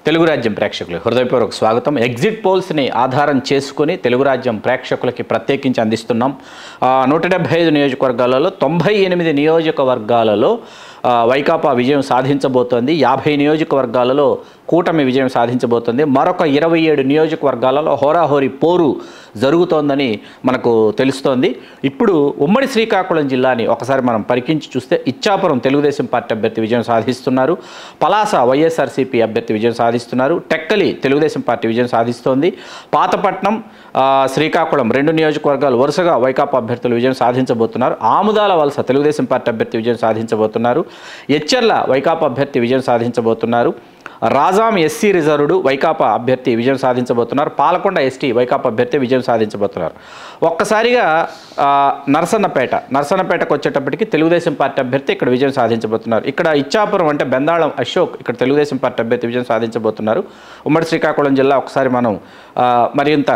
తెలుగు రాజ్యం ప్రేక్షకులకు హృదయపూర్వక స్వాగతం. ఎగ్జిట్ పోల్స్ని ఆధారం చేసుకుని తెలుగు రాజ్యం ప్రేక్షకులకి ప్రత్యేకించి అందిస్తున్నాం. 175 నియోజకవర్గాలలో 98 నియోజకవర్గాలలో వైకాపా విజయం సాధించబోతోంది. 50 నియోజకవర్గాలలో కూటమి విజయం సాధించబోతోంది. మరొక 27 నియోజకవర్గాలలో హోరాహోరీ పోరు జరుగుతోందని మనకు తెలుస్తోంది. ఇప్పుడు ఉమ్మడి శ్రీకాకుళం జిల్లాని ఒకసారి మనం పరికించి చూస్తే ఇచ్చాపురం తెలుగుదేశం పార్టీ అభ్యర్థి విజయం సాధిస్తున్నారు. పలాస వైఎస్ఆర్సీపీ అభ్యర్థి విజయం సాధిస్తున్నారు. టెక్కలి తెలుగుదేశం పార్టీ విజయం సాధిస్తోంది. పాతపట్నం, శ్రీకాకుళం 2 నియోజకవర్గాలు వరుసగా వైకాపా అభ్యర్థులు విజయం సాధించబోతున్నారు. ఆముదాల వలస తెలుగుదేశం పార్టీ అభ్యర్థి విజయం సాధించబోతున్నారు. ఎచ్చెర్ల వైకాపా అభ్యర్థి విజయం సాధించబోతున్నారు. రాజాం ఎస్సీ రిజర్వ్డ్ వైకాపా అభ్యర్థి విజయం సాధించబోతున్నారు. పాలకొండ ఎస్టీ వైకాపా అభ్యర్థి విజయం సాధించబోతున్నారు. ఒక్కసారిగా నర్సన్నపేటకు వచ్చేటప్పటికి తెలుగుదేశం పార్టీ అభ్యర్థి ఇక్కడ విజయం సాధించబోతున్నారు. ఇక్కడ ఇచ్చాపురం అంటే బెందాళం అశోక్ ఇక్కడ తెలుగుదేశం పార్టీ అభ్యర్థి విజయం సాధించబోతున్నారు. ఉమ్మడి శ్రీకాకుళం జిల్లా ఒకసారి మనం మరింత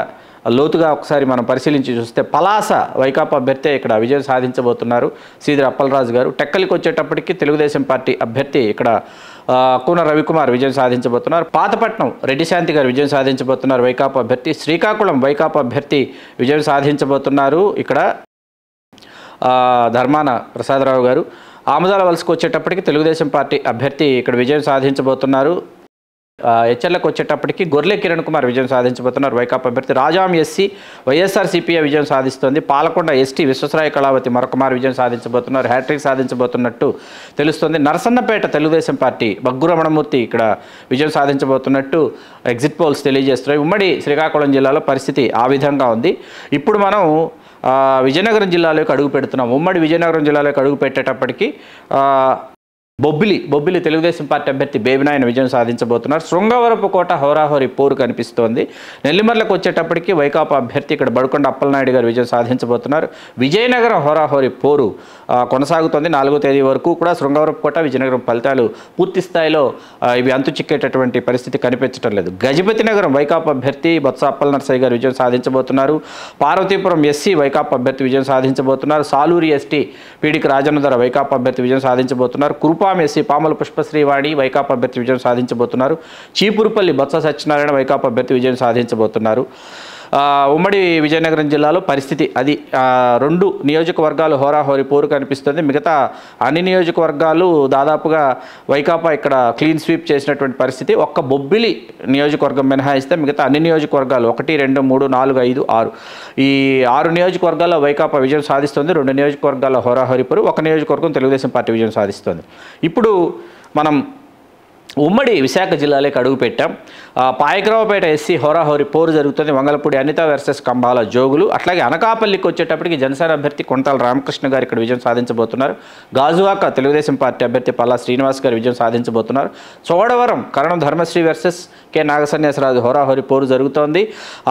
లోతుగా ఒకసారి మనం పరిశీలించి చూస్తే పలాస వైకాపా అభ్యర్థి ఇక్కడ విజయం సాధించబోతున్నారు, సీదిరి అప్పలరాజు గారు. టెక్కలికి వచ్చేటప్పటికి తెలుగుదేశం పార్టీ అభ్యర్థి ఇక్కడ కూన రవికుమార్ విజయం సాధించబోతున్నారు. పాతపట్నం రెడ్డి శాంతి గారు విజయం సాధించబోతున్నారు వైకాపా అభ్యర్థి. శ్రీకాకుళం వైకాపా అభ్యర్థి విజయం సాధించబోతున్నారు ఇక్కడ ధర్మాన ప్రసాదరావు గారు. ఆముదాల వలసకు వచ్చేటప్పటికి తెలుగుదేశం పార్టీ అభ్యర్థి ఇక్కడ విజయం సాధించబోతున్నారు. హెచ్ఎల్కి వచ్చేటప్పటికి గొర్రె కిరణ్ కుమార్ విజయం సాధించబోతున్నారు వైకాపా అభ్యర్థి. రాజాం ఎస్సీ వైఎస్ఆర్సీపీ విజయం సాధిస్తోంది. పాలకొండ ఎస్టీ విశ్వసరాయ కళావతి మరొకమారు విజయం సాధించబోతున్నారు, హ్యాట్రిక్ సాధించబోతున్నట్టు తెలుస్తోంది. నరసన్నపేట తెలుగుదేశం పార్టీ బగ్గు రమణమూర్తి ఇక్కడ విజయం సాధించబోతున్నట్టు ఎగ్జిట్ పోల్స్ తెలియజేస్తున్నాయి. ఉమ్మడి శ్రీకాకుళం జిల్లాలో పరిస్థితి ఆ విధంగా ఉంది. ఇప్పుడు మనం విజయనగరం జిల్లాలోకి అడుగు పెడుతున్నాం. ఉమ్మడి విజయనగరం జిల్లాలోకి అడుగు పెట్టేటప్పటికి బొబ్బిలి తెలుగుదేశం పార్టీ అభ్యర్థి బేబినాయన విజయం సాధించబోతున్నారు. శృంగవరపు కోట హోరాహోరీ పోరు కనిపిస్తోంది. నెల్లిమర్లకు వచ్చేటప్పటికి వైకాపా అభ్యర్థి ఇక్కడ బడుకొండ అప్పలనాయుడు గారు విజయం సాధించబోతున్నారు. విజయనగరం హోరాహోరీ పోరు కొనసాగుతోంది. 4వ తేదీ వరకు కూడా శృంగవరపు కోట విజయనగరం ఫలితాలు పూర్తి స్థాయిలో ఇవి అంతు చిక్కేటటువంటి పరిస్థితి కనిపించడం లేదు. గజపతి నగరం వైకాపా అభ్యర్థి బొత్స అప్పల నరసయ్య గారు విజయం సాధించబోతున్నారు. పార్వతీపురం ఎస్సీ వైకాపా అభ్యర్థి విజయం సాధించబోతున్నారు. సాలూరి ఎస్టీ పీడికి రాజన్నధర వైకాపా అభ్యర్థి విజయం సాధించబోతున్నారు. కురుపాం ఎస్సీ పాముల పుష్పశ్రీవాణి వైకాపా అభ్యర్థి విజయం సాధించబోతున్నారు. చీపురుపల్లి బొత్స సత్యనారాయణ వైకాపా అభ్యర్థి విజయం సాధించబోతున్నారు. ఉమ్మడి విజయనగరం జిల్లాలో పరిస్థితి అది. 2 నియోజకవర్గాలు హోరాహోరీ పోరు కనిపిస్తుంది. మిగతా అన్ని నియోజకవర్గాలు దాదాపుగా వైకాపా ఇక్కడ క్లీన్ స్వీప్ చేసినటువంటి పరిస్థితి. ఒక్క బొబ్బిలి నియోజకవర్గం మినహాయిస్తే మిగతా అన్ని నియోజకవర్గాలు 1, 2, 3, 4, 5, 6 ఈ 6 నియోజకవర్గాల్లో వైకాపా విజయం సాధిస్తుంది. 2 నియోజకవర్గాల్లో హోరాహోరీ పోరు, 1 నియోజకవర్గం తెలుగుదేశం పార్టీ విజయం సాధిస్తుంది. ఇప్పుడు మనం ఉమ్మడి విశాఖ జిల్లాలోకి అడుగు పెట్టాం. పాయకరావుపేట ఎస్సీ హోరాహోరీ పోరు జరుగుతుంది. వంగలపూడి అనిత వర్సెస్ కంబాల జోగులు. అట్లాగే అనకాపల్లికి వచ్చేటప్పటికి జనసేన అభ్యర్థి కొంటాల రామకృష్ణ గారు ఇక్కడ విజయం సాధించబోతున్నారు. గాజువాక తెలుగుదేశం పార్టీ అభ్యర్థి పల్లా శ్రీనివాస్ గారు విజయం సాధించబోతున్నారు. చోడవరం కరణం ధర్మశ్రీ వర్సెస్ కె నాగసన్యాసరాజు హోరాహోరీ పోరు జరుగుతోంది.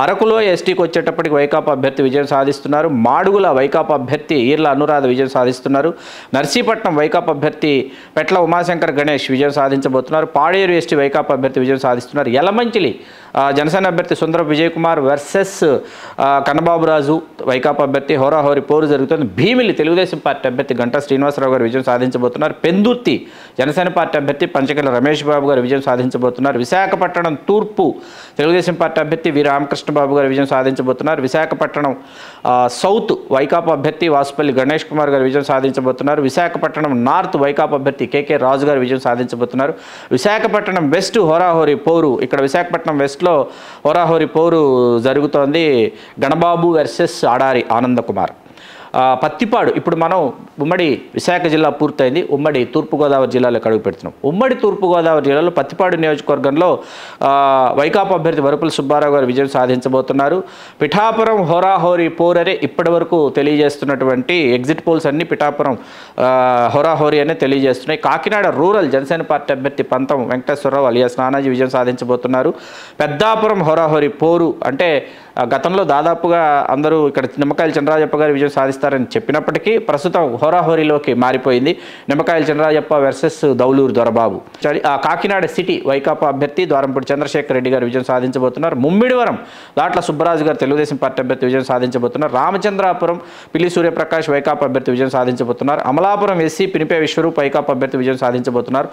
అరకులో ఎస్టీకి వచ్చేటప్పటికి వైకాపా అభ్యర్థి విజయం సాధిస్తున్నారు. మాడుగుల వైకాపా అభ్యర్థి ఈర్ల అనురాధ విజయం సాధిస్తున్నారు. నర్సీపట్నం వైకాపా అభ్యర్థి పెట్ల ఉమాశంకర్ గణేష్ విజయం సాధించబోతున్నారు. పాడేరు ఎస్టీ వైకాపా అభ్యర్థి విజయం సాధిస్తున్నారు. యలమంచిలి జనసేన అభ్యర్థి సుందర విజయ్ కుమార్ వర్సెస్ కన్నబాబురాజు వైకాపా అభ్యర్థి హోరాహోరీ పోరు జరుగుతుంది. భీమిలి తెలుగుదేశం పార్టీ అభ్యర్థి గంటా శ్రీనివాసరావు గారు విజయం సాధించబోతున్నారు. పెందుర్తి జనసేన పార్టీ అభ్యర్థి పంచకల రమేష్ బాబు గారు విజయం సాధించబోతున్నారు. విశాఖపట్నం తూర్పు తెలుగుదేశం పార్టీ అభ్యర్థి వి రామకృష్ణ బాబు గారు విజయం సాధించబోతున్నారు. విశాఖపట్నం సౌత్ వైకాపా అభ్యర్థి వాసుపల్లి గణేష్ కుమార్ గారు విజయం సాధించబోతున్నారు. విశాఖపట్నం నార్త్ వైకాపా అభ్యర్థి కేకే రాజు గారు విజయం సాధించబోతున్నారు. విశాఖపట్నం వెస్ట్ హోరాహోరీ పోరు. ఇక్కడ విశాఖపట్నం వెస్ట్లో హోరాహోరీ పోరు జరుగుతోంది. గణబాబు వర్సెస్ ఆడారి ఆనంద కుమార్. పత్తిపాడు ఇప్పుడు మనం ఉమ్మడి విశాఖ జిల్లా పూర్తయింది. ఉమ్మడి తూర్పుగోదావరి జిల్లాలోకి అడుగు పెడుతున్నాం. ఉమ్మడి తూర్పుగోదావరి జిల్లాలో పత్తిపాడు నియోజకవర్గంలో వైకాపా అభ్యర్థి వరపుల సుబ్బారావు గారు విజయం సాధించబోతున్నారు. పిఠాపురం హోరాహోరీ పోరరే ఇప్పటి వరకు తెలియజేస్తున్నటువంటి ఎగ్జిట్ పోల్స్ అన్ని పిఠాపురం హోరాహోరీ అనే తెలియజేస్తున్నాయి. కాకినాడ రూరల్ జనసేన పార్టీ అభ్యర్థి పంతం వెంకటేశ్వరరావు అలియాస్ నానాజీ విజయం సాధించబోతున్నారు. పెద్దాపురం హోరాహోరీ పోరు అంటే గతంలో దాదాపుగా అందరూ ఇక్కడ నిమ్మకాయల చంద్రరాజప్ప గారు విజయం సాధిస్తారని చెప్పినప్పటికీ ప్రస్తుతం హోరాహోరీలోకి మారిపోయింది. నిమ్మకాయల చినరాజప్ప వర్సెస్ దౌలూరు దొరబాబు. కాకినాడ సిటీ వైకాపా అభ్యర్థి ద్వారంపూడి చంద్రశేఖర్ రెడ్డి గారు విజయం సాధించబోతున్నారు. ముమ్మిడివరం దాట్ల సుబ్బరాజు గారు తెలుగుదేశం పార్టీ అభ్యర్థి విజయం సాధించబోతున్నారు. రామచంద్రాపురం పిల్లి సూర్యప్రకాష్ వైకాపా అభ్యర్థి విజయం సాధించబోతున్నారు. అమలాపురం ఎస్సీ పినిపే విశ్వరూప్ వైకాపా అభ్యర్థి విజయం సాధించబోతున్నారు.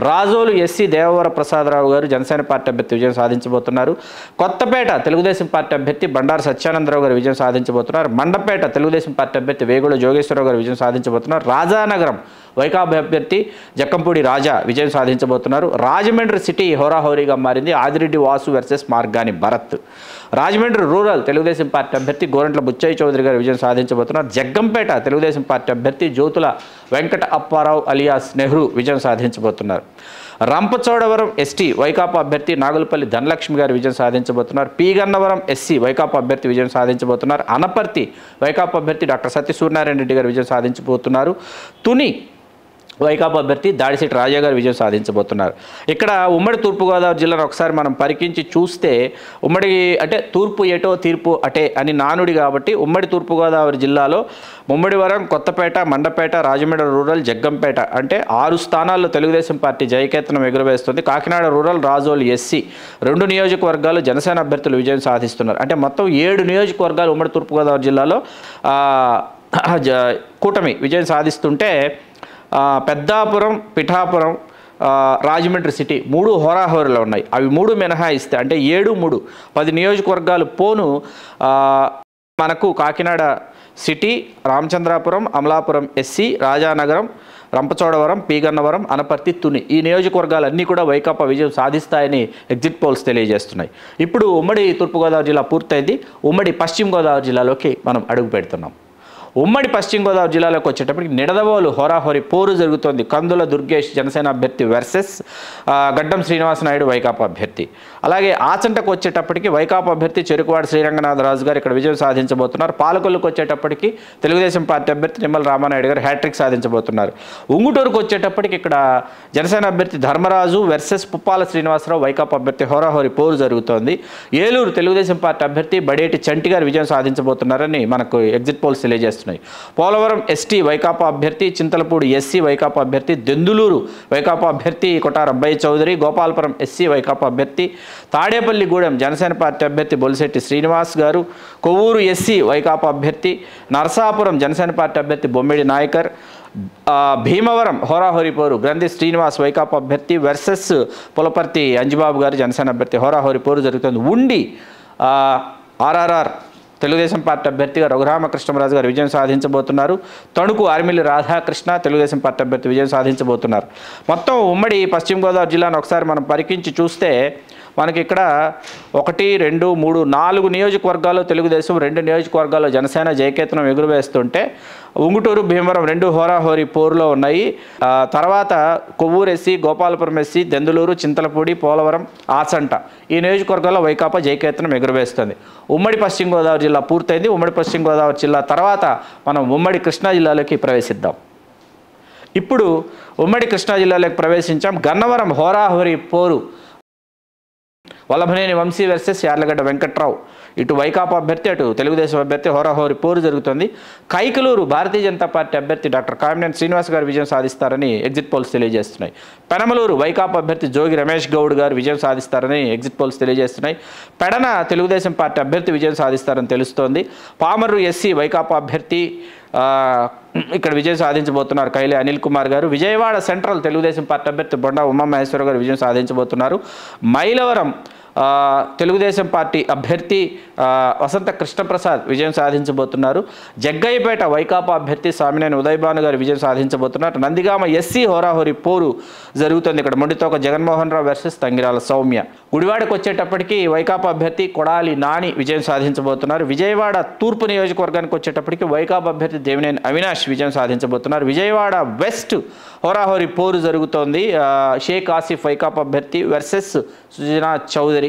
రాజోలు ఎస్సీ దేవవర ప్రసాదరావు గారు జనసేన పార్టీ అభ్యర్థి విజయం సాధించబోతున్నారు. కొత్తపేట తెలుగుదేశం పార్టీ అభ్యర్థి బండారు సత్యానందరావు గారు విజయం సాధించబోతున్నారు. మండపేట తెలుగుదేశం పార్టీ అభ్యర్థి వేగుల జోగేశ్వరరావు గారు విజయం సాధించబోతున్నారు. రాజానగరం వైకాపా అభ్యర్థి జక్కంపూడి రాజా విజయం సాధించబోతున్నారు. రాజమండ్రి సిటీ హోరాహోరీగా మారింది. Adireddy Vasu versus Margani Bharat. Rajahmundry rural Telugu Desam party అభ్యర్థి గోరంట్ల బుచ్చయ్య చౌదరి గారు విజయం సాధించబోతున్నారు. జగ్గంపేట తెలుగుదేశం పార్టీ అభ్యర్థి జ్యోతుల వెంకట అప్పారావు అలియాస్ నెహ్రూ విజయం సాధించబోతున్నారు. రంపచోడవరం ఎస్టీ వైకాపా అభ్యర్థి నాగులపల్లి ధనలక్ష్మి గారు విజయం సాధించబోతున్నారు. పీగన్నవరం ఎస్సీ వైకాపా అభ్యర్థి విజయం సాధించబోతున్నారు. అనపర్తి వైకాపా అభ్యర్థి డాక్టర్ సత్య సూర్యనారాయణ రెడ్డి గారు విజయం సాధించబోతున్నారు. తుని వైకాపా అభ్యర్థి దాడిశెట్టి రాజా గారు విజయం సాధించబోతున్నారు. ఇక్కడ ఉమ్మడి తూర్పుగోదావరి జిల్లాను ఒకసారి మనం పరికించి చూస్తే ఉమ్మడి అంటే తూర్పు ఎటో తీర్పు అటే అని నానుడి కాబట్టి ఉమ్మడి తూర్పుగోదావరి జిల్లాలో ముమ్మడివరం, కొత్తపేట, మండపేట, రాజమండ్రి రూరల్, జగ్గంపేట అంటే 6 స్థానాల్లో తెలుగుదేశం పార్టీ జయకేతనం ఎగురవేస్తుంది. కాకినాడ రూరల్, రాజోలు ఎస్సీ 2 నియోజకవర్గాలు జనసేన అభ్యర్థులు విజయం సాధిస్తున్నారు. అంటే మొత్తం 7 నియోజకవర్గాలు ఉమ్మడి తూర్పుగోదావరి జిల్లాలో కూటమి విజయం సాధిస్తుంటే పెద్దాపురం, పిఠాపురం, రాజమండ్రి సిటీ 3 హోరాహోరీలో ఉన్నాయి. అవి 3 మినహాయిస్తే అంటే 7, 3 10 నియోజకవర్గాలు పోను మనకు కాకినాడ సిటీ, రామచంద్రాపురం, అమలాపురం ఎస్సీ, రాజానగరం, రంపచోడవరం, పీగన్నవరం, అనపర్తి, తుని ఈ నియోజకవర్గాలన్నీ కూడా వైకాపా విజయం సాధిస్తాయని ఎగ్జిట్ పోల్స్ తెలియజేస్తున్నాయి. ఇప్పుడు ఉమ్మడి తూర్పుగోదావరి జిల్లా పూర్తయింది. ఉమ్మడి పశ్చిమ గోదావరి జిల్లాలోకి మనం అడుగు పెడుతున్నాం. ఉమ్మడి పశ్చిమ గోదావరి జిల్లాలోకి వచ్చేటప్పటికి నిడదవోలు హోరాహోరీ పోరు జరుగుతోంది. కందుల దుర్గేష్ జనసేన అభ్యర్థి వర్సెస్ గడ్డం శ్రీనివాసనాయుడు వైకాపా అభ్యర్థి. అలాగే ఆచంటకు వచ్చేటప్పటికి వైకాపా అభ్యర్థి చెరుకువాడ శ్రీరంగనాథరాజు గారు ఇక్కడ విజయం సాధించబోతున్నారు. పాలకొల్లుకు వచ్చేటప్పటికి తెలుగుదేశం పార్టీ అభ్యర్థి నిమ్మల రామానాయుడు గారు హ్యాట్రిక్ సాధించబోతున్నారు. ఉంగుటూరుకు వచ్చేటప్పటికి ఇక్కడ జనసేన అభ్యర్థి ధర్మరాజు వర్సెస్ పుప్పాల శ్రీనివాసరావు వైకాపా అభ్యర్థి హోరాహోరీ పోరు జరుగుతోంది. ఏలూరు తెలుగుదేశం పార్టీ అభ్యర్థి బడేటి చంటి గారు విజయం సాధించబోతున్నారని మనకు ఎగ్జిట్ పోల్స్ తెలియజేస్తున్నారు. పోలవరం ఎస్టీ వైకాపా అభ్యర్థి, చింతలపూడి ఎస్సీ వైకాపా అభ్యర్థి, దెందులూరు వైకాపా అభ్యర్థి కొటార అబ్బాయి చౌదరి, గోపాలపురం ఎస్సీ వైకాపా అభ్యర్థి, తాడేపల్లిగూడెం జనసేన పార్టీ అభ్యర్థి బొలిశెట్టి శ్రీనివాస్ గారు, కొవ్వూరు ఎస్సీ వైకాపా అభ్యర్థి, నరసాపురం జనసేన పార్టీ అభ్యర్థి బొమ్మిడి నాయకర్, భీమవరం హోరాహోరీ పోరు గ్రంథి శ్రీనివాస్ వైకాపా అభ్యర్థి వర్సెస్ పులపర్తి అంజిబాబు గారు జనసేన అభ్యర్థి హోరాహోరీ పోరు జరుగుతుంది. ఉండి ఆర్ఆర్ఆర్ తెలుగుదేశం పార్టీ అభ్యర్థిగా రఘురామకృష్ణరాజు గారు విజయం సాధించబోతున్నారు. తణుకు ఆర్మిల్లి రాధాకృష్ణ తెలుగుదేశం పార్టీ అభ్యర్థి విజయం సాధించబోతున్నారు. మొత్తం ఉమ్మడి పశ్చిమ గోదావరి జిల్లాను ఒకసారి మనం పరికించి చూస్తే మనకి ఇక్కడ 1, 2, 3, 4 నియోజకవర్గాల్లో తెలుగుదేశం, 2 నియోజకవర్గాల్లో జనసేన జయకేతనం ఎగురవేస్తుంటే ఉంగుటూరు, భీమవరం 2 హోరాహోరీ పోరులో ఉన్నాయి. తర్వాత కొవ్వూరు ఎస్సీ, గోపాలపురం ఎస్సీ, దెందులూరు, చింతలపూడి, పోలవరం, ఆచంట ఈ నియోజకవర్గాల్లో వైకాపా జయకేతనం ఎగురవేస్తుంది. ఉమ్మడి పశ్చిమ గోదావరి జిల్లా పూర్తయింది. ఉమ్మడి పశ్చిమ గోదావరి జిల్లా తర్వాత మనం ఉమ్మడి కృష్ణా జిల్లాలోకి ప్రవేశిద్దాం. ఇప్పుడు ఉమ్మడి కృష్ణా జిల్లాలోకి ప్రవేశించాం. గన్నవరం హోరాహోరీ పోరు వల్లభనేని వంశీ వర్సెస్ యార్లగడ్డ వెంకట్రావు. ఇటు వైకాపా అభ్యర్థి, అటు తెలుగుదేశం అభ్యర్థి హోరాహోరీ పోరు జరుగుతుంది. కైకలూరు భారతీయ జనతా పార్టీ అభ్యర్థి డాక్టర్ కామినేని శ్రీనివాస్ గారు విజయం సాధిస్తారని ఎగ్జిట్ పోల్స్ తెలియజేస్తున్నాయి. పెనమలూరు వైకాపా అభ్యర్థి జోగి రమేష్ గౌడ్ గారు విజయం సాధిస్తారని ఎగ్జిట్ పోల్స్ తెలియజేస్తున్నాయి. పెడన తెలుగుదేశం పార్టీ అభ్యర్థి విజయం సాధిస్తారని తెలుస్తోంది. పామర్రు ఎస్సీ వైకాపా అభ్యర్థి ఇక్కడ విజయం సాధించబోతున్నారు కైలే అనిల్ కుమార్ గారు. విజయవాడ సెంట్రల్ తెలుగుదేశం పార్టీ అభ్యర్థి బొండా ఉమామహేశ్వర గారు విజయం సాధించబోతున్నారు. మైలవరం తెలుగుదేశం పార్టీ అభ్యర్థి వసంత కృష్ణప్రసాద్ విజయం సాధించబోతున్నారు. జగ్గయ్యపేట వైకాపా అభ్యర్థి సామినేని ఉదయభాను గారు విజయం సాధించబోతున్నారు. నందిగామ ఎస్సీ హోరాహోరీ పోరు జరుగుతుంది. ఇక్కడ మొండితోక జగన్మోహన్ రావు వర్సెస్ తంగిరాల సౌమ్య. గుడివాడకు వచ్చేటప్పటికి వైకాపా అభ్యర్థి కొడాలి నాని విజయం సాధించబోతున్నారు. విజయవాడ తూర్పు నియోజకవర్గానికి వచ్చేటప్పటికి వైకాపా అభ్యర్థి దేవినేని అవినాష్ విజయం సాధించబోతున్నారు. విజయవాడ వెస్ట్ హోరాహోరీ పోరు జరుగుతోంది. షేక్ ఆసిఫ్ వైకాపా అభ్యర్థి వర్సెస్ సుజనా చౌదరి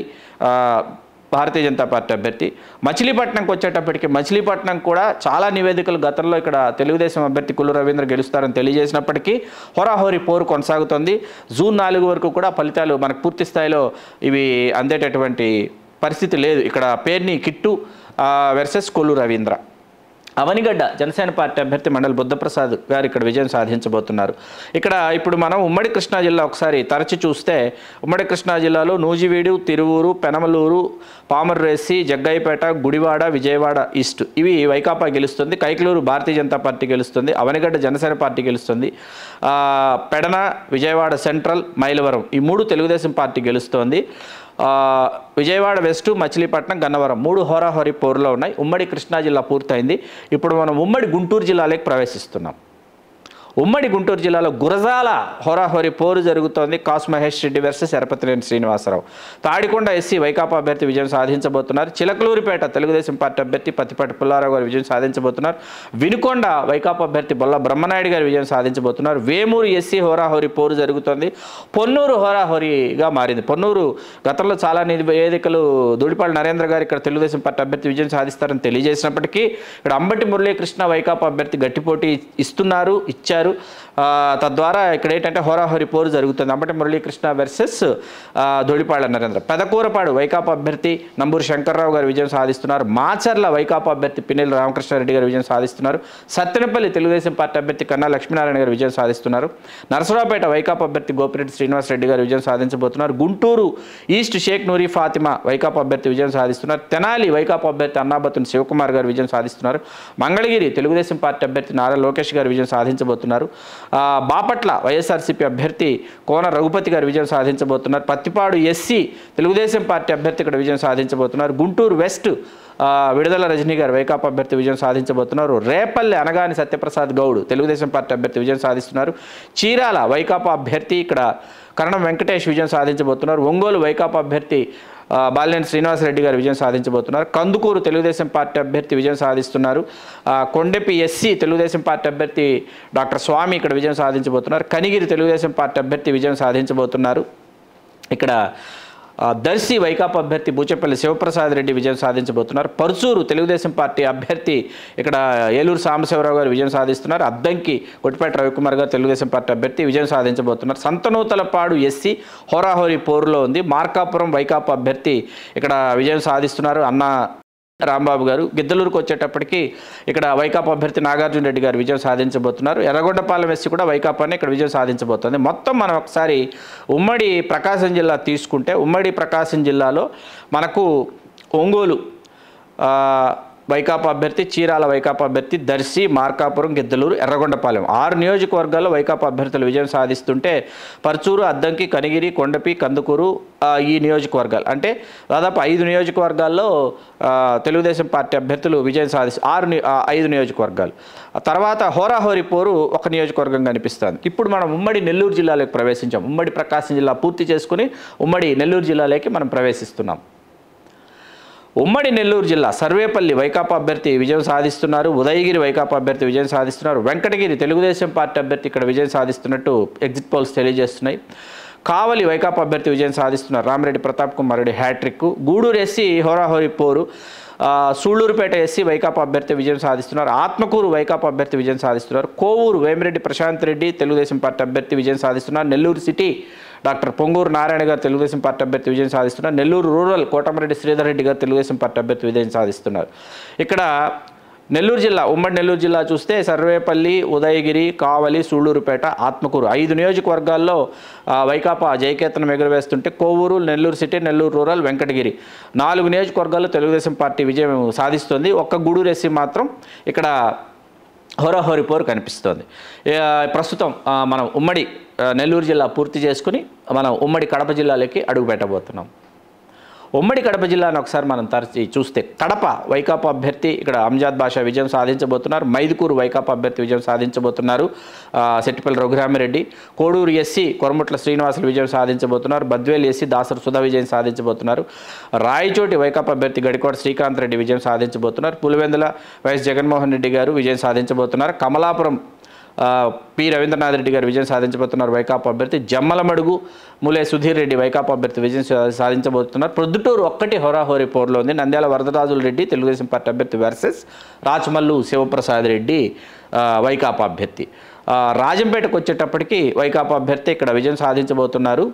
భారతీయ జనతా పార్టీ అభ్యర్థి. మచిలీపట్నంకి వచ్చేటప్పటికి మచిలీపట్నం కూడా చాలా నివేదికలు గతంలో ఇక్కడ తెలుగుదేశం అభ్యర్థి కుల్లు రవీంద్ర గెలుస్తారని తెలియజేసినప్పటికీ హోరాహోరీ పోరు కొనసాగుతోంది. జూన్ 4 వరకు కూడా ఫలితాలు మనకు పూర్తి స్థాయిలో ఇవి అందేటటువంటి పరిస్థితి లేదు. ఇక్కడ పేర్ని కిట్టు వర్సెస్ కుల్లు రవీంద్ర. అవనిగడ్డ జనసేన పార్టీ అభ్యర్థి మండలి బుద్ధప్రసాద్ గారు ఇక్కడ విజయం సాధించబోతున్నారు. ఇక్కడ ఇప్పుడు మనం ఉమ్మడి కృష్ణా జిల్లా ఒకసారి తరచి చూస్తే ఉమ్మడి కృష్ణా జిల్లాలో నూజివీడు, తిరువూరు, పెనమలూరు, పామర్రేసి, జగ్గయ్యపేట, గుడివాడ, విజయవాడ ఈస్ట్ ఇవి వైకాపా గెలుస్తుంది. కైకలూరు భారతీయ జనతా పార్టీ గెలుస్తుంది. అవనిగడ్డ జనసేన పార్టీ గెలుస్తుంది. పెడన, విజయవాడ సెంట్రల్, మైలవరం ఈ 3 తెలుగుదేశం పార్టీ గెలుస్తోంది. విజయవాడ వెస్ట్, మచిలీపట్నం, గన్నవరం 3 హోరాహోరీ పోరులో ఉన్నాయి. ఉమ్మడి కృష్ణా జిల్లా పూర్తయింది. ఇప్పుడు మనం ఉమ్మడి గుంటూరు జిల్లాలోకి ప్రవేశిస్తున్నాం. ఉమ్మడి గుంటూరు జిల్లాలో గురజాల హోరాహోరీ పోరు జరుగుతోంది. కాస్ మహేష్ రెడ్డి వర్సెస్ ఎరపతినేని శ్రీనివాసరావు. తాడికొండ ఎస్సీ వైకాపా అభ్యర్థి విజయం సాధించబోతున్నారు. చిలకలూరిపేట తెలుగుదేశం పార్టీ అభ్యర్థి పత్తిపాటి పుల్లారావు గారు విజయం సాధించబోతున్నారు. వినుకొండ వైకాపా అభ్యర్థి బొల్ల బ్రహ్మనాయుడు గారు విజయం సాధించబోతున్నారు. వేమూరు ఎస్సీ హోరాహోరీ పోరు జరుగుతోంది. పొన్నూరు హోరాహోరీగా మారింది. పొన్నూరు గతంలో చాలా నివేదికలు దూడిపాళి నరేంద్ర గారు ఇక్కడ తెలుగుదేశం పార్టీ అభ్యర్థి విజయం సాధిస్తారని తెలియజేసినప్పటికీ ఇక్కడ అంబటి మురళీకృష్ణ వైకాపా అభ్యర్థి గట్టి పోటీ ఇచ్చారు. తద్వారా ఇక్కడ ఏంటంటే హోరాహోరీ పోరు జరుగుతుంది. అంబటి మురళీకృష్ణ వర్సెస్ దొడిపాళ్ళ నరేంద్ర. పెదకూరపాడు వైకాపా అభ్యర్థి నంబూరు శంకర్రావు గారు విజయం సాధిస్తున్నారు. మాచర్ల వైకాపా అభ్యర్థి పిన్నెల్లి రామకృష్ణారెడ్డి గారు విజయం సాధిస్తున్నారు. సత్తెనపల్లి తెలుగుదేశం పార్టీ అభ్యర్థి కన్నా లక్ష్మీనారాయణ గారు విజయం సాధిస్తున్నారు. నరసరావుపేట వైకాపా అభ్యర్థి గోపిరెడ్డి శ్రీనివాసరెడ్డి గారు విజయం సాధించబోతున్నారు. గుంటూరు ఈస్ట్ షేక్ నూరి ఫాతిమా వైకాపా అభ్యర్థి విజయం సాధిస్తున్నారు. తెనాలి వైకాపా అభ్యర్థి అన్నాబత్తుని శివకుమార్ గారు విజయం సాధిస్తున్నారు. మంగళగిరి తెలుగుదేశం పార్టీ అభ్యర్థి నారా లోకేష్ గారు విజయం సాధించబోతున్నారు. బాపట్ల వైఎస్ఆర్సీపీ అభ్యర్థి కోన రఘుపతి గారు విజయం సాధించబోతున్నారు. పత్తిపాడు ఎస్సీ తెలుగుదేశం పార్టీ అభ్యర్థి ఇక్కడ విజయం సాధించబోతున్నారు. గుంటూరు వెస్ట్ విడుదల రజనీ గారు వైకాపా అభ్యర్థి విజయం సాధించబోతున్నారు. రేపల్లి అనగాని సత్యప్రసాద్ గౌడ్ తెలుగుదేశం పార్టీ అభ్యర్థి విజయం సాధిస్తున్నారు. చీరాల వైకాపా అభ్యర్థి ఇక్కడ కరణం వెంకటేష్ విజయం సాధించబోతున్నారు. ఒంగోలు వైకాపా అభ్యర్థి బాలినేని శ్రీనివాసరెడ్డి గారు విజయం సాధించబోతున్నారు. కందుకూరు తెలుగుదేశం పార్టీ అభ్యర్థి విజయం సాధిస్తున్నారు. కొండెపి ఎస్సీ తెలుగుదేశం పార్టీ అభ్యర్థి డాక్టర్ స్వామి ఇక్కడ విజయం సాధించబోతున్నారు. కనిగిరి తెలుగుదేశం పార్టీ అభ్యర్థి విజయం సాధించబోతున్నారు. ఇక్కడ దర్శి వైకాపా అభ్యర్థి బూచెపల్లి శివప్రసాద్ రెడ్డి విజయం సాధించబోతున్నారు. పరుచూరు తెలుగుదేశం పార్టీ అభ్యర్థి ఇక్కడ ఏలూరు సాంబశివరావు గారు విజయం సాధిస్తున్నారు. అద్దంకి కొట్టిపేట రవికుమార్ గారు తెలుగుదేశం పార్టీ అభ్యర్థి విజయం సాధించబోతున్నారు. సంతనూతలపాడు ఎస్సీ హోరాహోరీ పోరులో ఉంది. మార్కాపురం వైకాపా అభ్యర్థి ఇక్కడ విజయం సాధిస్తున్నారు. అన్నా రాంబాబు గారు. గిద్దలూరుకు వచ్చేటప్పటికి ఇక్కడ వైకాపా అభ్యర్థి నాగార్జున రెడ్డి గారు విజయం సాధించబోతున్నారు. ఎర్రగొండపాలెం ఎస్సీ కూడా వైకాపాని ఇక్కడ విజయం సాధించబోతుంది. మొత్తం మనం ఒకసారి ఉమ్మడి ప్రకాశం జిల్లా తీసుకుంటే ఉమ్మడి ప్రకాశం జిల్లాలో మనకు ఒంగోలు వైకాపా అభ్యర్థి, చీరాల వైకాపా అభ్యర్థి, దర్శి, మార్కాపురం, గిద్దలూరు, ఎర్రగొండపాలెం 6 నియోజకవర్గాల్లో వైకాపా అభ్యర్థులు విజయం సాధిస్తుంటే పర్చూరు, అద్దంకి, కనిగిరి, కొండపి, కందుకూరు ఈ నియోజకవర్గాలు అంటే దాదాపు 5 నియోజకవర్గాల్లో తెలుగుదేశం పార్టీ అభ్యర్థులు విజయం సాధిస్తారు. 5 నియోజకవర్గాలు. తర్వాత హోరాహోరీ పోరు ఒక నియోజకవర్గం కనిపిస్తుంది. ఇప్పుడు మనం ఉమ్మడి నెల్లూరు జిల్లాలోకి ప్రవేశించాం. ఉమ్మడి ప్రకాశం జిల్లా పూర్తి చేసుకుని ఉమ్మడి నెల్లూరు జిల్లాలోకి మనం ప్రవేశిస్తున్నాం. ఉమ్మడి నెల్లూరు జిల్లా సర్వేపల్లి వైకాపా అభ్యర్థి విజయం సాధిస్తున్నారు. ఉదయగిరి వైకాపా అభ్యర్థి విజయం సాధిస్తున్నారు. వెంకటగిరి తెలుగుదేశం పార్టీ అభ్యర్థి ఇక్కడ విజయం సాధిస్తున్నట్టు ఎగ్జిట్ పోల్స్ తెలియజేస్తున్నాయి. కావలి వైకాపా అభ్యర్థి విజయం సాధిస్తున్నారు. రామిరెడ్డి ప్రతాప్ కుమార్ రెడ్డి హ్యాట్రిక్. గూడూరు ఎస్సీ హోరాహోరీ పోరు. సూళ్లూరుపేట ఎస్సీ వైకాపా అభ్యర్థి విజయం సాధిస్తున్నారు. ఆత్మకూరు వైకాపా అభ్యర్థి విజయం సాధిస్తున్నారు. కోవూరు వేమిరెడ్డి ప్రశాంత్ రెడ్డి తెలుగుదేశం పార్టీ అభ్యర్థి విజయం సాధిస్తున్నారు. నెల్లూరు సిటీ డాక్టర్ పొంగూరు నారాయణ గారు తెలుగుదేశం పార్టీ అభ్యర్థి విజయం సాధిస్తున్నారు. నెల్లూరు రూరల్ కోటమిరెడ్డి శ్రీధర్ రెడ్డి గారు తెలుగుదేశం పార్టీ అభ్యర్థి విజయం సాధిస్తున్నారు. ఇక్కడ నెల్లూరు జిల్లా ఉమ్మడి నెల్లూరు జిల్లా చూస్తే సర్వేపల్లి, ఉదయగిరి, కావలి, సూళ్లూరుపేట, ఆత్మకూరు 5 నియోజకవర్గాల్లో వైకాపా జయకేతనం ఎగురవేస్తుంటే కోవూరు, నెల్లూరు సిటీ, నెల్లూరు రూరల్, వెంకటగిరి 4 నియోజకవర్గాల్లో తెలుగుదేశం పార్టీ విజయం సాధిస్తుంది. ఒక్క గూడూరు ఎస్సీ మాత్రం ఇక్కడ హోరాహోరీ పోరు కనిపిస్తోంది. ప్రస్తుతం మనం ఉమ్మడి నెల్లూరు జిల్లా పూర్తి చేసుకుని మనం ఉమ్మడి కడప జిల్లాలోకి అడుగు పెట్టబోతున్నాం. ఉమ్మడి కడప జిల్లాను ఒకసారి మనం తరచి చూస్తే కడప వైకాపా అభ్యర్థి ఇక్కడ అంజాద్ బాషా విజయం సాధించబోతున్నారు. మైదుకూరు వైకాపా అభ్యర్థి విజయం సాధించబోతున్నారు సెట్టిపల్లి రఘురామిరెడ్డి. కోడూరు ఎస్సీ కొరముట్ల శ్రీనివాసులు విజయం సాధించబోతున్నారు. బద్వేలు ఎస్సీ దాసరి సుధా విజయం సాధించబోతున్నారు. రాయచోటి వైకాపా అభ్యర్థి గడికోట శ్రీకాంత్ రెడ్డి విజయం సాధించబోతున్నారు. పులివెందుల వైఎస్ జగన్మోహన్ రెడ్డి గారు విజయం సాధించబోతున్నారు. కమలాపురం పి రవీంద్రనాథ్ రెడ్డి గారు విజయం సాధించబోతున్నారు వైకాపా అభ్యర్థి. జమ్మలమడుగు ములే సుధీర్ రెడ్డి వైకాపా అభ్యర్థి విజయం సాధించబోతున్నారు. ప్రొద్దుటూరు ఒక్కటి హోరాహోరీ పోరులో ఉంది. నంద్యాల వరదరాజుల రెడ్డి తెలుగుదేశం పార్టీ అభ్యర్థి వర్సెస్ రాచమల్లు శివప్రసాద్ రెడ్డి వైకాపా అభ్యర్థి. రాజంపేటకు వచ్చేటప్పటికి వైకాపా అభ్యర్థి ఇక్కడ విజయం సాధించబోతున్నారు.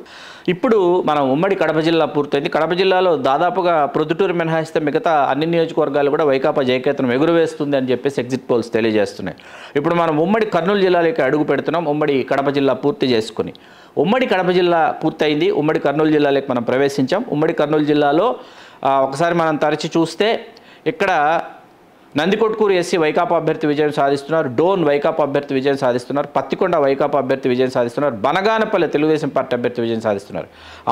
ఇప్పుడు మనం ఉమ్మడి కడప జిల్లా పూర్తయింది. కడప జిల్లాలో దాదాపుగా ప్రొద్దుటూరు మినహాయిస్తే మిగతా అన్ని నియోజకవర్గాలు కూడా వైకాపా జయకేతనం ఎగురవేస్తుంది అని చెప్పేసి ఎగ్జిట్ పోల్స్ తెలియజేస్తున్నాయి. ఇప్పుడు మనం ఉమ్మడి కర్నూలు జిల్లాలోకి అడుగు పెడుతున్నాం. ఉమ్మడి కడప జిల్లా పూర్తి చేసుకుని ఉమ్మడి కడప జిల్లా పూర్తయింది. ఉమ్మడి కర్నూలు జిల్లాలోకి మనం ప్రవేశించాం. ఉమ్మడి కర్నూలు జిల్లాలో ఒకసారి మనం తరచి చూస్తే ఇక్కడ నందికొట్కూరు ఎస్సీ వైకాపా అభ్యర్థి విజయం సాధిస్తున్నారు. డోన్ వైకాపా అభ్యర్థి విజయం సాధిస్తున్నారు. పత్తికొండ వైకాపా అభ్యర్థి విజయం సాధిస్తున్నారు. బనగానపల్లి తెలుగుదేశం పార్టీ అభ్యర్థి విజయం సాధిస్తున్నారు.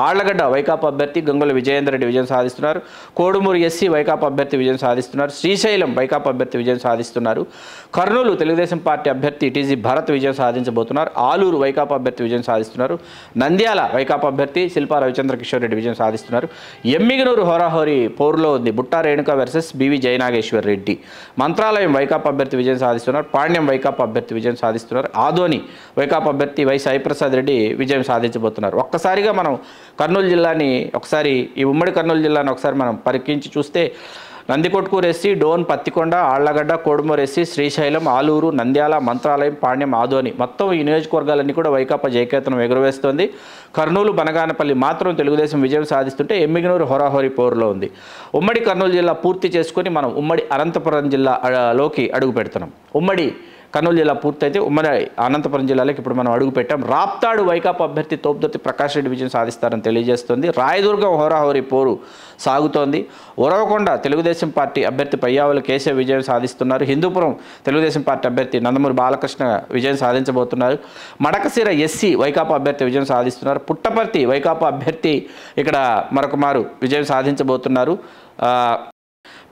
ఆళ్లగడ్డ వైకాపా అభ్యర్థి గంగుల విజయేందర్ రెడ్డి విజయం సాధిస్తున్నారు. కోడుమూరు ఎస్సీ వైకాపా అభ్యర్థి విజయం సాధిస్తున్నారు. శ్రీశైలం వైకాపా అభ్యర్థి విజయం సాధిస్తున్నారు. కర్నూలు తెలుగుదేశం పార్టీ అభ్యర్థి టీజీ భరత్ విజయం సాధించబోతున్నారు. ఆలూరు వైకాపా అభ్యర్థి విజయం సాధిస్తున్నారు. నంద్యాల వైకాపా అభ్యర్థి శిల్పా రవిచంద్ర కిషోర్ రెడ్డి విజయం సాధిస్తున్నారు. ఎమ్మిగనూరు హోరాహోరీ పోరులో ఉంది. Butta Renuka versus BV Jayanageswar Reddy. మంత్రాలయం వైకాపా అభ్యర్థి విజయం సాధిస్తున్నారు. పాణ్యం వైకాపా అభ్యర్థి విజయం సాధిస్తున్నారు. ఆదోని వైకాపా అభ్యర్థి వై సాయిప్రసాద్ రెడ్డి విజయం సాధించబోతున్నారు. ఒక్కసారిగా మనం కర్నూలు జిల్లాని ఈ ఉమ్మడి కర్నూలు జిల్లాని ఒకసారి మనం పరికించి చూస్తే నందికొట్కూరు ఎస్సీ, డోన్, పత్తికొండ, ఆళ్లగడ్డ, కోడుమూరు ఎస్సీ, శ్రీశైలం, ఆలూరు, నంద్యాల, మంత్రాలయం, పాణ్యం, ఆదోని మొత్తం ఈ నియోజకవర్గాలన్నీ కూడా వైకాపా జయకేతనం ఎగురవేస్తోంది. కర్నూలు, బనగానపల్లి మాత్రం తెలుగుదేశం విజయం సాధిస్తుంటే ఎమ్మిగనూరు హోరాహోరీ పోరులో ఉంది. ఉమ్మడి కర్నూలు జిల్లా పూర్తి చేసుకొని మనం ఉమ్మడి అనంతపురం జిల్లాలోకి అడుగు పెడుతున్నాం. ఉమ్మడి కర్నూలు జిల్లా పూర్తయితే ఉమ్మడి అనంతపురం జిల్లాలోకి ఇప్పుడు మనం అడుగు పెట్టాం. రాప్తాడు వైకాపా అభ్యర్థి తోపుదొత్తి ప్రకాష్ రెడ్డి విజయం సాధిస్తారని తెలియజేస్తుంది. రాయదుర్గం హోరాహోరీ పోరు సాగుతోంది. ఉరవకొండ తెలుగుదేశం పార్టీ అభ్యర్థి పయ్యావుల కేశవ్ విజయం సాధిస్తున్నారు. హిందూపురం తెలుగుదేశం పార్టీ అభ్యర్థి నందమూరి బాలకృష్ణ విజయం సాధించబోతున్నారు. మడకశిర ఎస్సీ వైకాపా అభ్యర్థి విజయం సాధిస్తున్నారు. పుట్టపర్తి వైకాపా అభ్యర్థి ఇక్కడ మరొక మారు విజయం సాధించబోతున్నారు.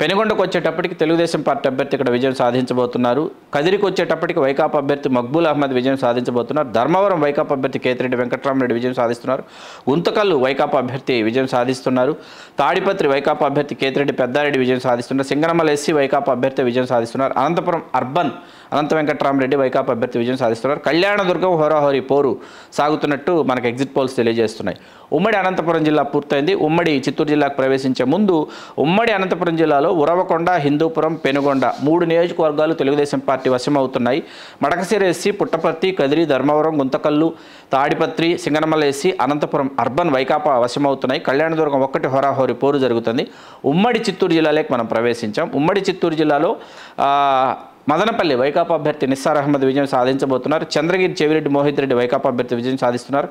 పెనుగొండకు వచ్చేటప్పటికి తెలుగుదేశం పార్టీ అభ్యర్థి ఇక్కడ విజయం సాధించబోతున్నారు. కదిరికి వచ్చేటప్పటికి వైకాపా అభ్యర్థి మక్బూల్ అహ్మద్ విజయం సాధించబోతున్నారు. ధర్మవరం వైకాపా అభ్యర్థి కేతిరెడ్డి వెంకటరామరెడ్డి విజయం సాధిస్తున్నారు. గుంతకల్లు వైకాపా అభ్యర్థి విజయం సాధిస్తున్నారు. తాడిపత్రి వైకాపా అభ్యర్థి కేతిరెడ్డి పెద్దారెడ్డి విజయం సాధిస్తున్నారు. సింగనమల ఎస్సీ వైకాపా అభ్యర్థి విజయం సాధిస్తున్నారు. అనంతపురం అర్బన్ అనంత వెంకటరామరెడ్డి వైకాపా అభ్యర్థి విజయం సాధిస్తున్నారు. కళ్యాణదుర్గం హోరాహోరీ పోరు సాగుతున్నట్టు మనకు ఎగ్జిట్ పోల్స్ తెలియజేస్తున్నాయి. ఉమ్మడి అనంతపురం జిల్లా పూర్తయింది. ఉమ్మడి చిత్తూరు జిల్లాకు ప్రవేశించే ముందు ఉమ్మడి అనంతపురం జిల్లాలో ఉరవకొండ, హిందూపురం, పెనుగొండ 3 నియోజకవర్గాలు తెలుగుదేశం పార్టీ వశమవుతున్నాయి. Madakasira SC, Puttaparthi, Kadiri, Dharmavaram, Guntakallu, Tadipatri, Singanamala SC, Anantapuram urban Vaikapa వశమవుతున్నాయి. కళ్యాణదుర్గం 1 హోరాహోరీ పోరు జరుగుతుంది. ఉమ్మడి చిత్తూరు జిల్లాలోకి మనం ప్రవేశించాం. ఉమ్మడి చిత్తూరు జిల్లాలో మదనపల్లి వైకాపా అభ్యర్థి నిస్సార్ అహ్మద్ విజయం సాధించబోతున్నారు. చంద్రగిరి చెవిరెడ్డి మోహిత్ రెడ్డి వైకాపా అభ్యర్థి విజయం సాధిస్తున్నారు.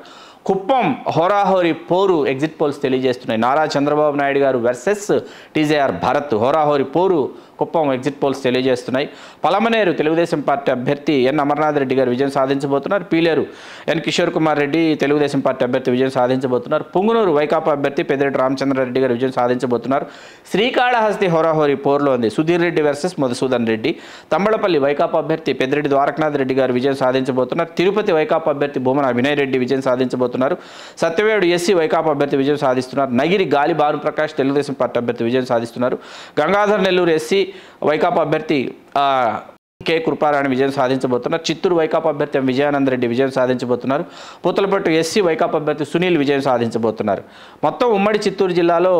కుప్పం హోరాహోరీ పోరు ఎగ్జిట్ పోల్స్ తెలియజేస్తున్నాయి. నారా చంద్రబాబు నాయుడు గారు వర్సెస్ టీజేఆర్ భరత్ హోరాహోరీ పోరు కుప్పం ఎగ్జిట్ పోల్స్ తెలియజేస్తున్నాయి. పలమనేరు తెలుగుదేశం పార్టీ అభ్యర్థి ఎన్ అమర్నాథ్ రెడ్డి గారు విజయం సాధించబోతున్నారు. పీలేరు ఎన్ కిషోర్ కుమార్ రెడ్డి తెలుగుదేశం పార్టీ అభ్యర్థి విజయం సాధించబోతున్నారు. పుంగునూరు వైకాపా అభ్యర్థి పెద్దిరెడ్డి రామచంద్రారెడ్డి గారు విజయం సాధించబోతున్నారు. శ్రీకాళహస్తి హోరాహోరీ పోరులో ఉంది. సుధీర్ రెడ్డి వర్సెస్ మధుసూదన్ రెడ్డి. తంబళపల్లి వైకాపా అభ్యర్థి పెద్దిరెడ్డి ద్వారకనాథ్ రెడ్డి గారు విజయం సాధించబోతున్నారు. తిరుపతి వైకాపా అభ్యర్థి భూమన అభినయ్ రెడ్డి విజయం సాధించబోతున్నారు. సత్యవేడు ఎస్సీ వైకాపా అభ్యర్థి విజయం సాధిస్తున్నారు. నగిరి గాలి భానుప్రకాష్ తెలుగుదేశం పార్టీ అభ్యర్థి విజయం సాధిస్తున్నారు. గంగాధర్ నెల్లూరు ఎస్సీ వైకాపా అభ్యర్థి కె కృపారాణి విజయం సాధించబోతున్నారు. చిత్తూరు వైకాపా అభ్యర్థి విజయానంద రెడ్డి విజయం సాధించబోతున్నారు. పూతలపట్టు ఎస్సీ వైకాపా అభ్యర్థి సునీల్ విజయం సాధించబోతున్నారు. మొత్తం ఉమ్మడి చిత్తూరు జిల్లాలో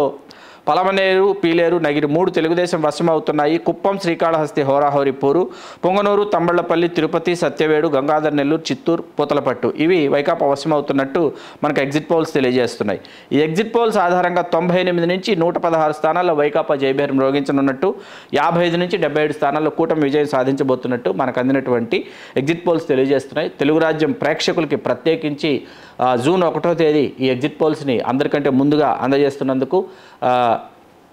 పలమనేరు, పీలేరు, నగిరి 3 తెలుగుదేశం వశమవుతున్నాయి. కుప్పం, శ్రీకాళహస్తి హోరాహోరీ పోరు. పొంగనూరు, తంబళ్లపల్లి, తిరుపతి, సత్యవేడు, గంగాధర్ నెల్లూరు, చిత్తూరు, పూతలపట్టు ఇవి వైకాపా వశమవుతున్నట్టు మనకు ఎగ్జిట్ పోల్స్ తెలియజేస్తున్నాయి. ఈ ఎగ్జిట్ పోల్స్ ఆధారంగా 98 నుంచి 116 స్థానాల్లో వైకాపా జయభేరం మ్రోగించనున్నట్టు, 55 నుంచి 77 స్థానాల్లో కూటమి విజయం సాధించబోతున్నట్టు మనకు అందినటువంటి ఎగ్జిట్ పోల్స్ తెలియజేస్తున్నాయి. తెలుగు రాజ్యం ప్రేక్షకులకి ప్రత్యేకించి జూన్ 1వ తేదీ ఈ ఎగ్జిట్ పోల్స్ని అందరికంటే ముందుగా అందజేస్తున్నందుకు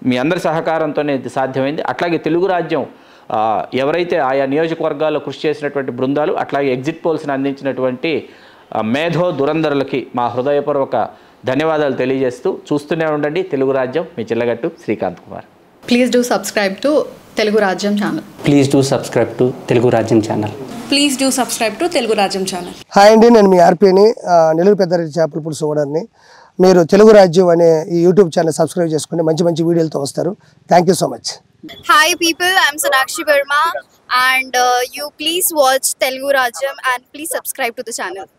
మీ అందరి సహకారంతోనే ఇది సాధ్యమైంది. అట్లాగే తెలుగు రాజ్యం ఎవరైతే ఆయా నియోజకవర్గాల్లో కృషి చేసినటువంటి బృందాలు అట్లాగే ఎగ్జిట్ పోల్స్ని అందించినటువంటి మేధో దురంధరులకి మా హృదయపూర్వక ధన్యవాదాలు తెలియజేస్తూ చూస్తూనే ఉండండి తెలుగు రాజ్యం. మీ Chillagattu Srikanth Kumar. Please do subscribe to Telugu Rajyam channel. Please do subscribe to Telugu Rajyam channel. Please do subscribe to Telugu Rajyam channel. Hi అండి, నేను మీ ఆర్పీని, నెల్లూరు పెద్దారెడ్డి చేపల పులుసు ఓనర్ని. మీరు తెలుగు రాజ్యం అనే ఈ యూట్యూబ్ ఛానల్ సబ్స్క్రైబ్ చేసుకుని మంచి మంచి వీడియోలతో వస్తారు. Thank you so much. Hi people, I'm Sonakshi Verma and you please watch Telugu Rajyam and please subscribe to the channel.